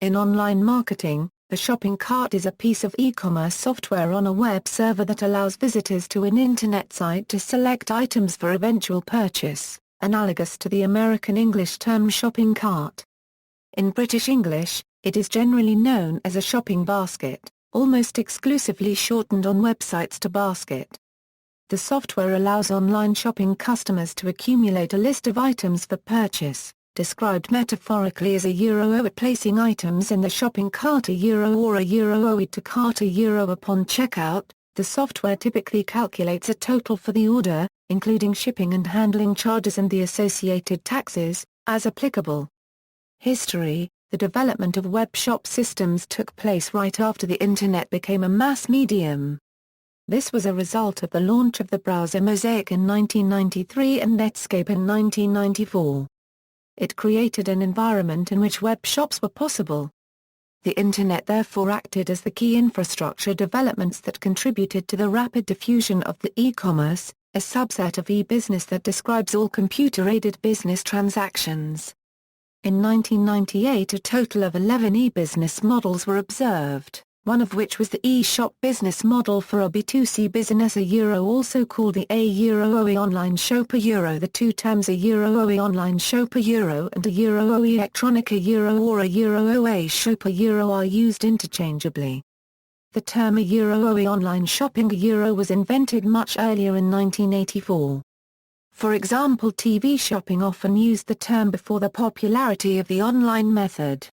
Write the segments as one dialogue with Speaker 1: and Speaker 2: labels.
Speaker 1: In online marketing, a shopping cart is a piece of e-commerce software on a web server that allows visitors to an internet site to select items for eventual purchase, analogous to the American English term shopping cart. In British English, it is generally known as a shopping basket, almost exclusively shortened on websites to basket. The software allows online shopping customers to accumulate a list of items for purchase, described metaphorically as placing items in the shopping cart or to cart upon checkout. The software typically calculates a total for the order, including shipping and handling charges and the associated taxes, as applicable. History. The development of web shop systems took place right after the Internet became a mass medium. This was a result of the launch of the browser Mosaic in 1993 and Netscape in 1994. It created an environment in which web shops were possible. The Internet therefore acted as the key infrastructure developments that contributed to the rapid diffusion of the e-commerce, a subset of e-business that describes all computer-aided business transactions. In 1998 a total of 11 e-business models were observed, one of which was the e-shop business model for a B2C business also called the OE online shop the two terms OE online shop and OE electronic or OE shop are used interchangeably. The term OE online shopping was invented much earlier in 1984. For example, TV shopping often used the term before the popularity of the online method.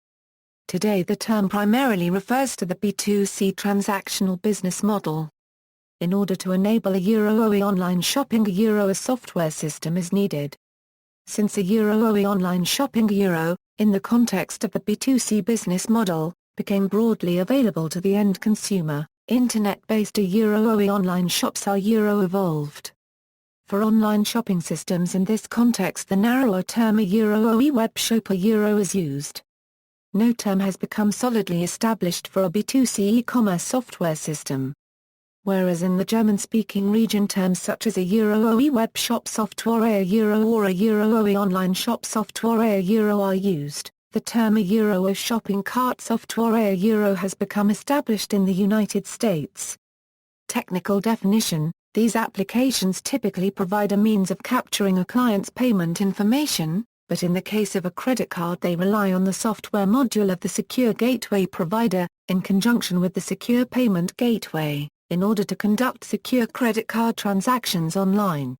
Speaker 1: Today the term primarily refers to the B2C transactional business model. In order to enable a OE online shopping a software system is needed. Since a OE online shopping in the context of the B2C business model, became broadly available to the end consumer, Internet-based OE online shops are evolved. For online shopping systems in this context the narrower term OE web shop is used. No term has become solidly established for a B2C e-commerce software system. Whereas in the German-speaking region terms such as OE web shop software or OE online shop software are used, the term shopping cart software has become established in the United States. Technical definition. These applications typically provide a means of capturing a client's payment information, but in the case of a credit card they rely on the software module of the secure gateway provider, in conjunction with the secure payment gateway, in order to conduct secure credit card transactions online.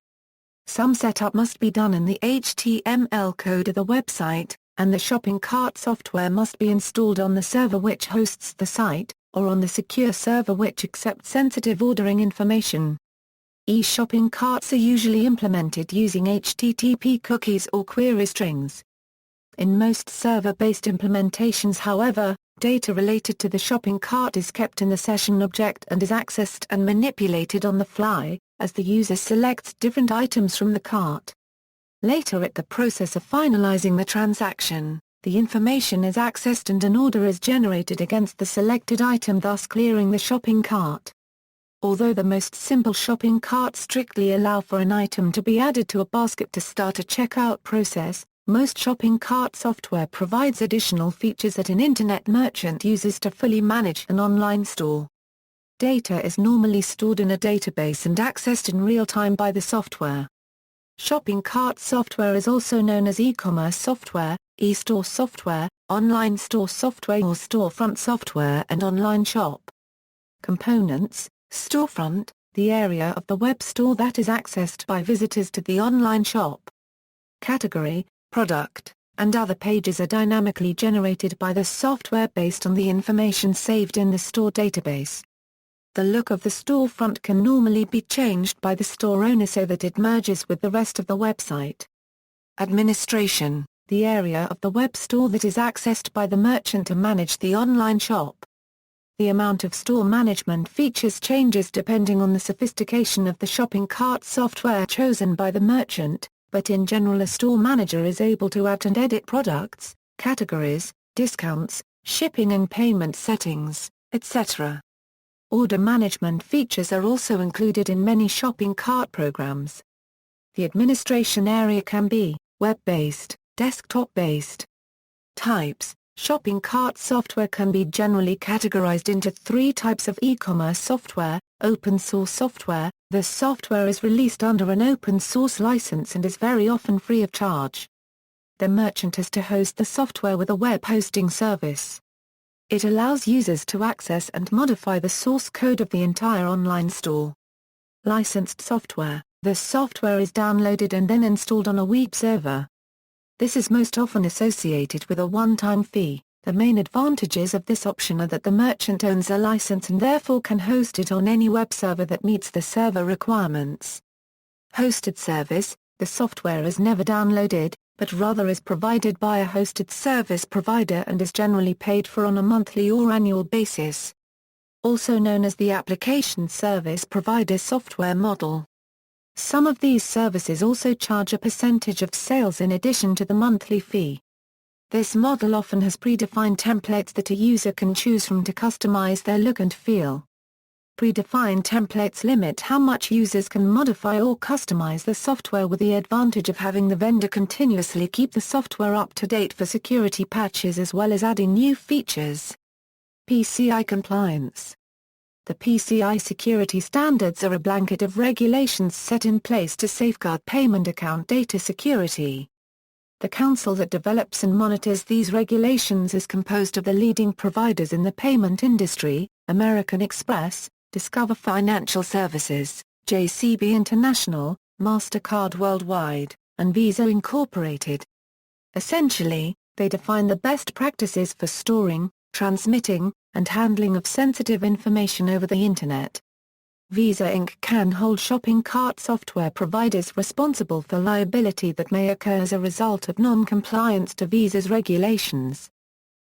Speaker 1: Some setup must be done in the HTML code of the website, and the shopping cart software must be installed on the server which hosts the site, or on the secure server which accepts sensitive ordering information. E-shopping carts are usually implemented using HTTP cookies or query strings. In most server-based implementations however, data related to the shopping cart is kept in the session object and is accessed and manipulated on the fly, as the user selects different items from the cart. Later at the process of finalizing the transaction, the information is accessed and an order is generated against the selected item thus clearing the shopping cart. Although the most simple shopping carts strictly allow for an item to be added to a basket to start a checkout process, most shopping cart software provides additional features that an internet merchant uses to fully manage an online store. Data is normally stored in a database and accessed in real time by the software. Shopping cart software is also known as e-commerce software, e-store software, online store software or storefront software and online shop. Components. Storefront, the area of the web store that is accessed by visitors to the online shop. Category, product, and other pages are dynamically generated by the software based on the information saved in the store database. The look of the storefront can normally be changed by the store owner so that it merges with the rest of the website. Administration, the area of the web store that is accessed by the merchant to manage the online shop. The amount of store management features changes depending on the sophistication of the shopping cart software chosen by the merchant, but in general a store manager is able to add and edit products, categories, discounts, shipping and payment settings, etc. Order management features are also included in many shopping cart programs. The administration area can be web-based, desktop-based. Types, Shopping cart software can be generally categorized into three types of e-commerce software: open source software. The software is released under an open source license and is very often free of charge. The merchant has to host the software with a web hosting service. It allows users to access and modify the source code of the entire online store. Licensed software. The software is downloaded and then installed on a web server. This is most often associated with a one-time fee. The main advantages of this option are that the merchant owns a license and therefore can host it on any web server that meets the server requirements. Hosted service. The software is never downloaded, but rather is provided by a hosted service provider and is generally paid for on a monthly or annual basis. Also known as the application service provider software model. Some of these services also charge a percentage of sales in addition to the monthly fee. This model often has predefined templates that a user can choose from to customize their look and feel. Predefined templates limit how much users can modify or customize the software, with the advantage of having the vendor continuously keep the software up to date for security patches as well as adding new features. PCI compliance. The PCI security standards are a blanket of regulations set in place to safeguard payment account data security. The council that develops and monitors these regulations is composed of the leading providers in the payment industry: American Express, Discover Financial Services, JCB International, MasterCard Worldwide, and Visa Incorporated. Essentially, they define the best practices for storing, transmitting, and handling of sensitive information over the Internet. Visa Inc. can hold shopping cart software providers responsible for liability that may occur as a result of non-compliance to Visa's regulations.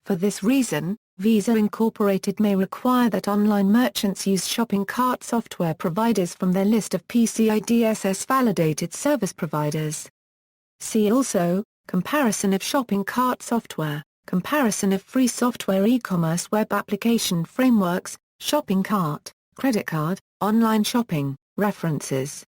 Speaker 1: For this reason, Visa Incorporated may require that online merchants use shopping cart software providers from their list of PCI DSS validated service providers. See also, comparison of shopping cart software. Comparison of free software e-commerce web application frameworks, shopping cart, credit card, online shopping, references.